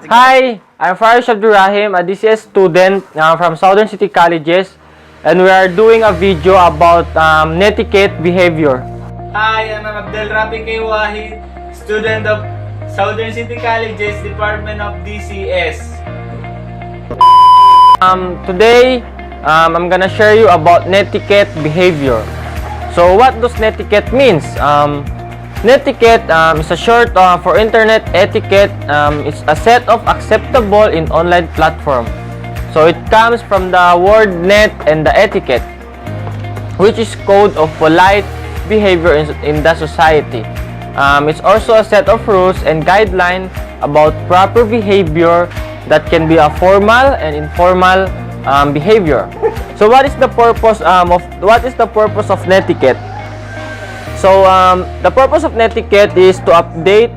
Hi, I'm ABDURAHIM, a DCS student from Southern City Colleges, and we are doing a video about netiquette behavior. Hi, I'm WAHI, student of Southern City Colleges, Department of DCS. Today, I'm gonna share you about netiquette behavior. So, what does netiquette means? Netiquette is a short for internet etiquette. It's a set of acceptable in online platform. So it comes from the word net and the etiquette, which is code of polite behavior in the society. It's also a set of rules and guidelines about proper behavior that can be a formal and informal behavior. So what is the purpose of netiquette? So the purpose of netiquette is to update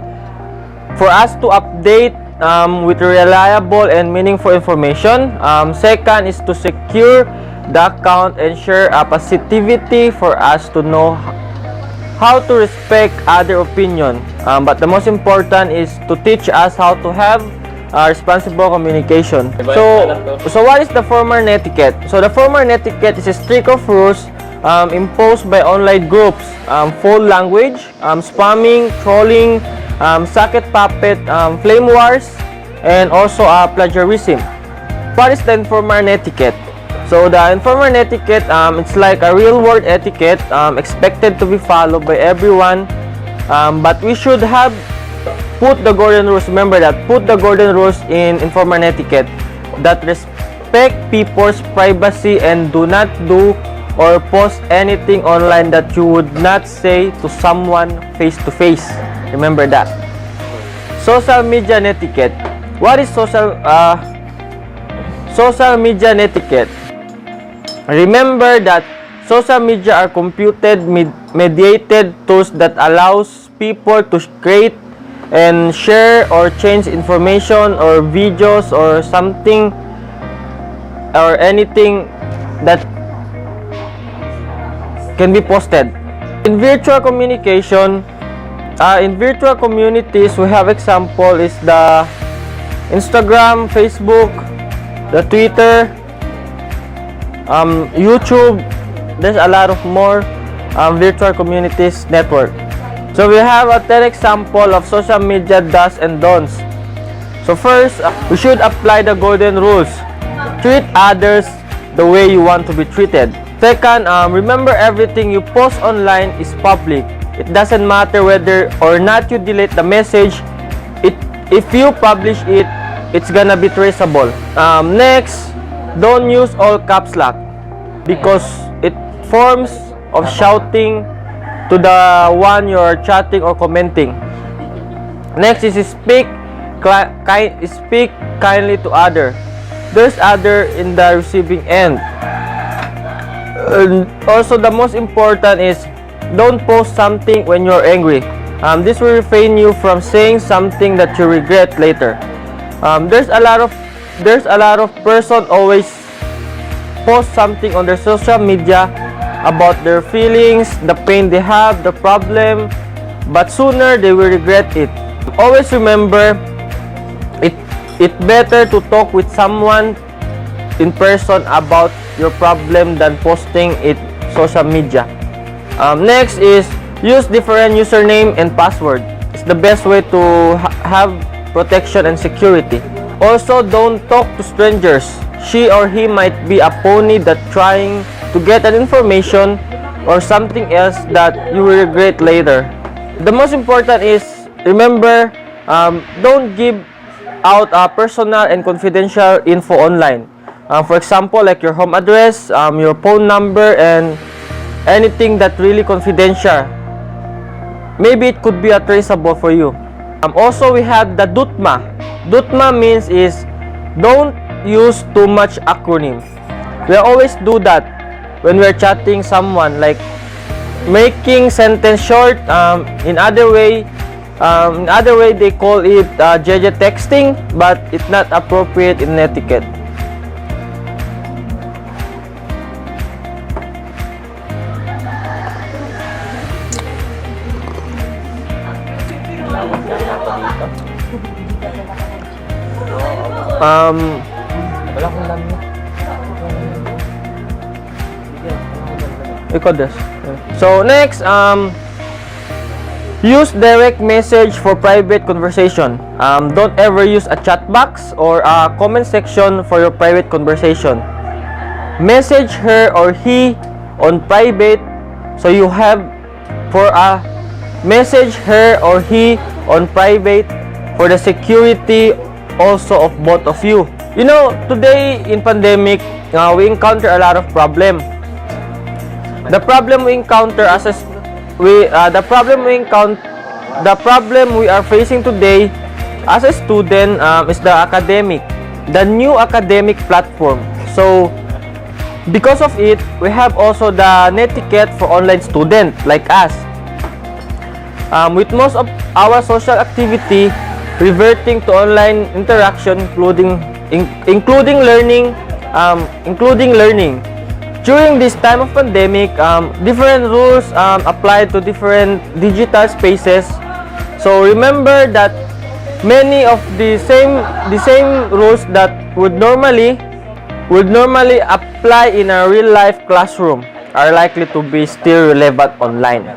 with reliable and meaningful information. Second is to secure the account, ensure a positivity for us to know how to respect other opinion. But the most important is to teach us how to have responsible communication. So what is the formal netiquette? So the formal netiquette is a strict of rules imposed by online groups, foul language, spamming, trolling, socket puppet, flame wars, and also plagiarism. What is the informal netiquette? So the informal netiquette, it's like a real world etiquette expected to be followed by everyone, but we should have put the golden rules. Remember that, put the golden rules in informal etiquette that respect people's privacy and do not do or post anything online that you would not say to someone face to face. Remember that. Social media netiquette. What is social media netiquette? Remember that social media are computed mediated tools that allows people to create and share or change information or videos or something or anything that can be posted. In virtual communication, in virtual communities, we have example is the Instagram, Facebook, the Twitter, YouTube. There's a lot of more virtual communities network. So we have a 10 example of social media do's and don'ts. So first, we should apply the golden rules. Treat others the way you want to be treated. Second, remember everything you post online is public. It doesn't matter whether or not you delete the message. If you publish it, it's gonna be traceable. Next, don't use all caps lock because it forms of shouting to the one you're chatting or commenting. Next is speak kindly to other. There's other in the receiving end. Also, the most important is don't post something when you're angry. This will refrain you from saying something that you regret later. There's a lot of person always post something on their social media about their feelings, the pain they have, the problem, but sooner they will regret it. Always remember, it's better to talk with someone in person about your problem than posting it social media. Next is use different username and password. It's the best way to have protection and security. Also, don't talk to strangers. She or he might be a pony that trying to get an information or something else that you will regret later. The most important is remember, don't give out personal and confidential info online. For example, like your home address, your phone number, and anything that really confidential. Maybe it could be a traceable for you. Also, we have the DUTMA. DUTMA means is don't use too much acronym. We always do that when we're chatting someone, like making sentence short. In other way they call it JJ texting, but it's not appropriate in etiquette. Wala akong lamit. Ikaw des. So next, use direct message for private conversation. Don't ever use a chat box or a comment section for your private conversation. Message her or he on private, so you have message her or he on private for the security also of both of you. You know, today in pandemic, we encounter a lot of problem. The problem we encounter the problem we are facing today as a student is the new academic platform. So because of it, we have also the Netiquette for online student like us. With most of our social activity reverting to online interaction, including learning. During this time of pandemic, different rules apply to different digital spaces. So remember that many of the same rules that would normally apply in a real life classroom are likely to be still relevant online.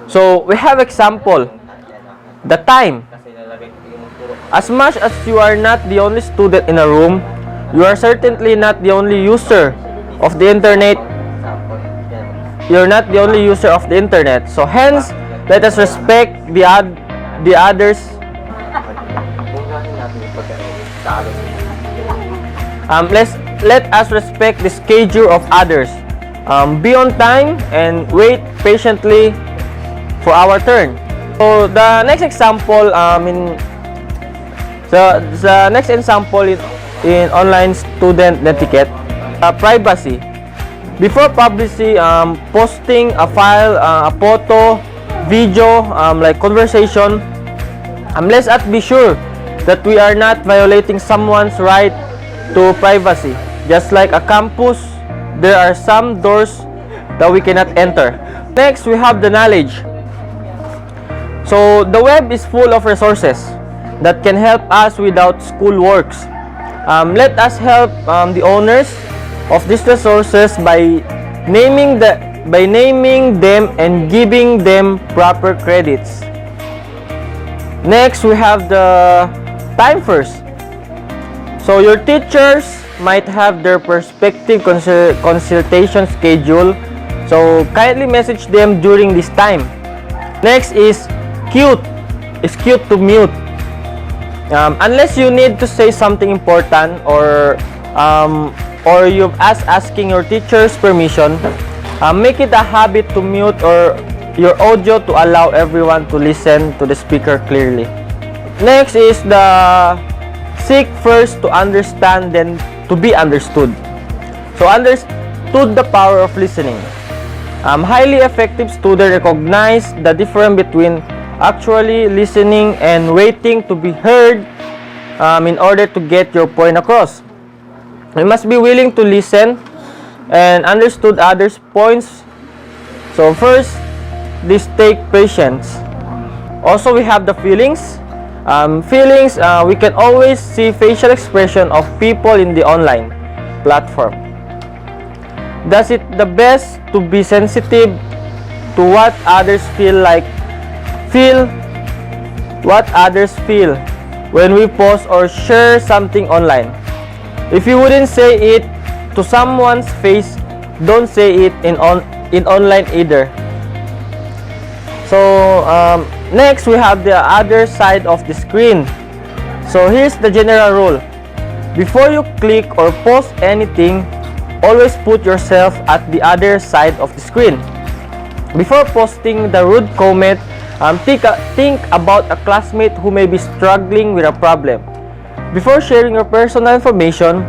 So we have example, the time. As much as you are not the only student in a room, you are certainly not the only user of the internet. You're not the only user of the internet. So hence, let us respect the others. Let us respect the schedule of others. Be on time and wait patiently for our turn. So the next example in online student netiquette, privacy. Before publicly posting a file, a photo, video, like conversation, let us be sure that we are not violating someone's right to privacy. Just like a campus, there are some doors that we cannot enter. Next, we have the knowledge. So the web is full of resources that can help us without school works. Let us help the owners of these resources by naming them and giving them proper credits. Next, we have the time first. So your teachers might have their perspective consultation schedule, so kindly message them during this time. Next is cute. It's cute to mute. Unless you need to say something important or you've asking your teacher's permission, make it a habit to mute or your audio to allow everyone to listen to the speaker clearly. Next is the seek first to understand, then to be understood. So understood the power of listening. Highly effective students recognize the difference between actually listening and waiting to be heard in order to get your point across. You must be willing to listen and understood others' points. So first, this take patience. Also, we have the feelings. We can always see facial expression of people in the online platform. Does it the best to be sensitive to what others feel what others feel when we post or share something online. If you wouldn't say it to someone's face, don't say it in online either. So next, we have the other side of the screen. So here's the general rule. Before you click or post anything, always put yourself at the other side of the screen. Before posting the rude comment, think about a classmate who may be struggling with a problem. Before sharing your personal information,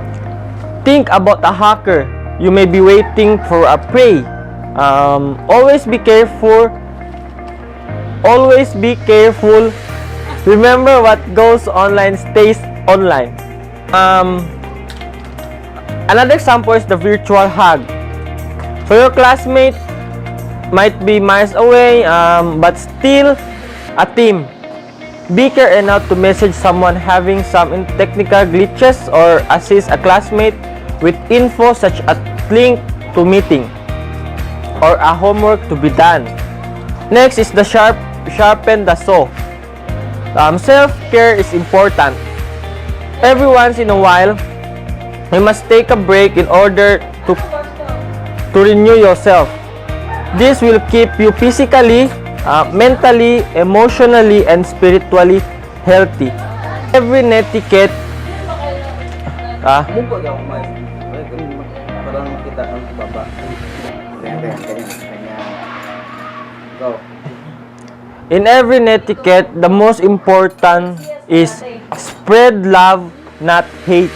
think about a hacker you may be waiting for a prey. Always be careful. Remember, what goes online stays online. Another example is the virtual hug. So your classmate might be miles away, but still a team. Be care enough to message someone having some technical glitches or assist a classmate with info such as link to meeting or a homework to be done. Next is the sharpen the saw. Self-care is important. Every once in a while, you must take a break in order to renew yourself. This will keep you physically, mentally, emotionally, and spiritually healthy. Every netiquette Muko daw ako may. Parang makita ang baba. Ganyan. Go. in every netiquette, the most important is spread love, not hate.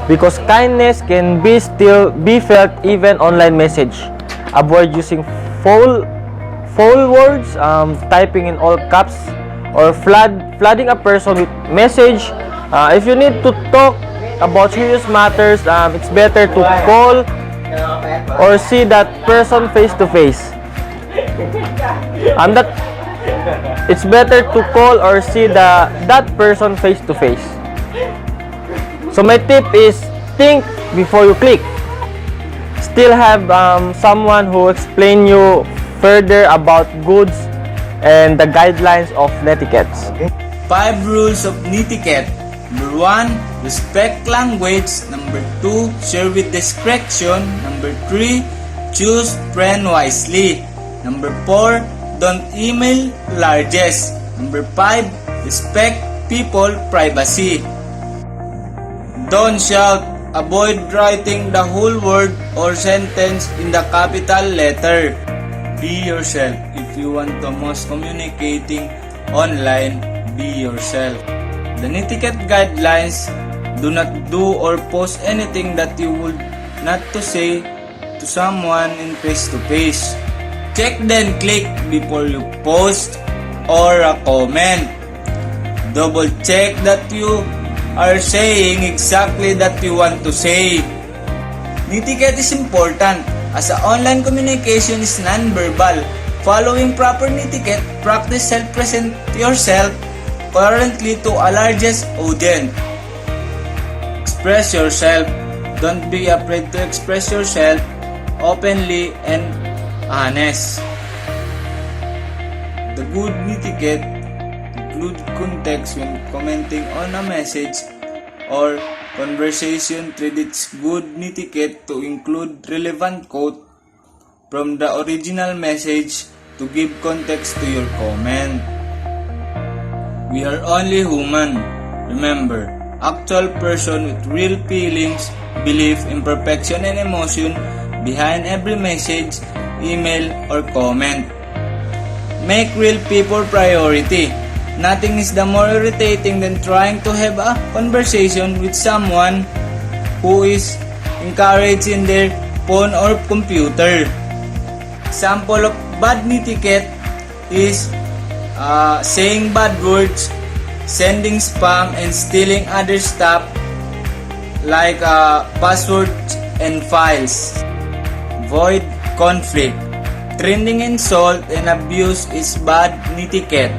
Because kindness can still be felt even online message. Avoid using foul words, typing in all caps, or flooding a person with message. If you need to talk about serious matters, it's better to call or see that person face to face. It's better to call or see that person face to face. So my tip is think before you click. Still have someone who explain you further about goods and the guidelines of netiquettes. 5 rules of netiquette. Number 1, respect language. Number 2, share with discretion. Number 3, choose friend wisely. Number 4, don't email largesse. Number 5, respect people privacy. Don't shout. Avoid writing the whole word or sentence in the capital letter. Be yourself. If you want to most communicating online, be yourself. The netiquette guidelines: do not do or post anything that you would not to say to someone in face-to-face. Check then click before you post or a comment. Double check that you are saying exactly that you want to say. Netiquette is important as online communication is non-verbal. Following proper netiquette, practice self-present yourself currently to a largest audience. Express yourself. Don't be afraid to express yourself openly and honest. The good netiquette include context when commenting on a message or conversation. Treat its good netiquette to include relevant quote from the original message to give context to your comment. We are only human. Remember, actual person with real feelings, belief, imperfection, and emotion behind every message, email, or comment. Make real people priority. Nothing is the more irritating than trying to have a conversation with someone who is encouraged in their phone or computer. Example of bad netiquette is saying bad words, sending spam, and stealing other stuff like passwords and files. Avoid conflict. Trending insult and abuse is bad netiquette.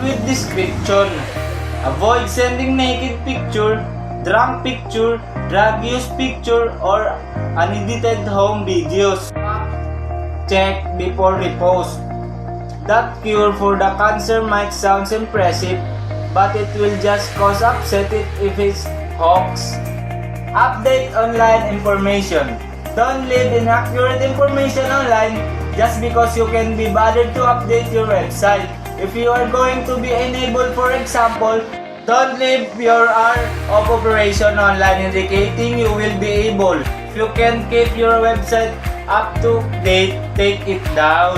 With description. Avoid sending naked picture, drunk picture, drug use picture, or unedited home videos. Check before repost. That cure for the cancer might sound impressive, but it will just cause upset if it's hoax. Update online information. Don't leave inaccurate information online just because you can be bothered to update your website. If you are going to be enabled, for example, don't leave your hour of operation online indicating you will be able. If you can keep your website up to date, take it down.